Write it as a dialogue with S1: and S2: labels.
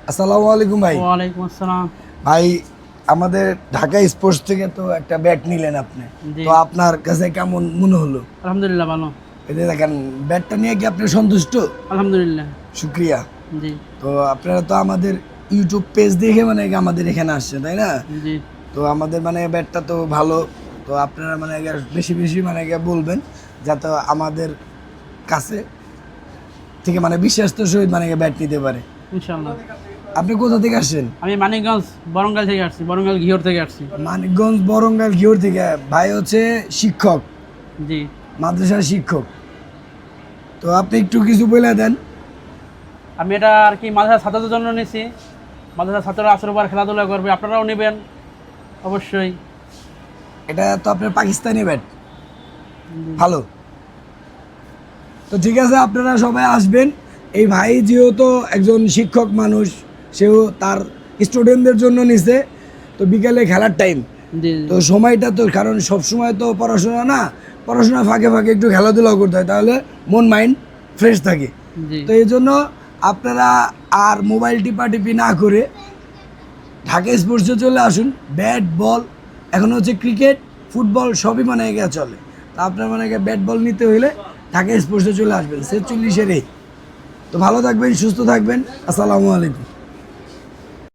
S1: আসসালামু আলাইকুম ভাই।
S2: ওয়ালাইকুম আসসালাম।
S1: ভাই আমাদের ঢাকা স্পোর্টস থেকে তো একটা ব্যাট নিলেন আপনি,
S2: জি।
S1: তো আপনার কাছে কেমন মনে হলো?
S2: আলহামদুলিল্লাহ ভালো।
S1: এই যে দেখেন, ব্যাটটা নিয়ে কি আপনি সন্তুষ্ট?
S2: আলহামদুলিল্লাহ।
S1: শুক্রিয়া।
S2: জি।
S1: তো আপনারা তো আমাদের ইউটিউব পেজ দেখে মানে কি আমাদের এখানে আসছে, তাই না?
S2: জি।
S1: তো আমাদের মানে ব্যাটটা তো ভালো, তো আপনারা মানে কি বেশি বেশি মানে কি বলবেন, যাতে আমাদের কাছে থেকে মানে বিশ্বাসের সহিত মানে কি ব্যাট নিতে পারে।
S2: ইনশাআল্লাহ।
S1: আপনি কোথা থেকে আসছেন?
S2: আমি মানিকগঞ্জ বরঙ্গাল থেকে আসছি, বরঙ্গাল ঘিওর থেকে আসছি।
S1: মানিকগঞ্জ বরঙ্গাল ঘিওর থেকে। ভাই হচ্ছে শিক্ষক,
S2: জি।
S1: মাদ্রাসার শিক্ষক। তো আপনি একটু কিছু বলে দেন।
S2: আমি এটা আর কি মাদ্রাসার ছাত্রদের জন্য নিয়েছি। মাদ্রাসার ছাত্ররা আসর পর খেলাধুলা করবে, আপনারাও নেবেন অবশ্যই।
S1: এটা তো আপনার পাকিস্তানি ব্যাট, ভালো। তো ঠিক আছে, আপনারা সবাই আসবেন। এই ভাই যেহেতু একজন শিক্ষক মানুষ, সেও তার স্টুডেন্টদের জন্য নিছে। তো বিকালে খেলার টাইম,
S2: জি।
S1: তো সময়টা তো, কারণ সব সময় তো পড়াশোনা না, পড়াশোনা ফাঁকে ফাঁকে একটু খেলাধুলাও করতে হয়, তাহলে মন মাইন্ড ফ্রেশ থাকে।
S2: জি।
S1: তো এই জন্য আপনারা আর মোবাইল টিপাটিপি না করে ঢাকা স্পোর্টসে চলে আসুন। ব্যাট বল, এখন হচ্ছে ক্রিকেট ফুটবল সবই মানে এগিয়ে চলে। তো আপনার মানে ব্যাট বল নিতে হইলে ঢাকা স্পোর্টসে চলে আসবেন 46-এর। তো ভালো থাকবেন, সুস্থ থাকবেন। আসসালামু আলাইকুম।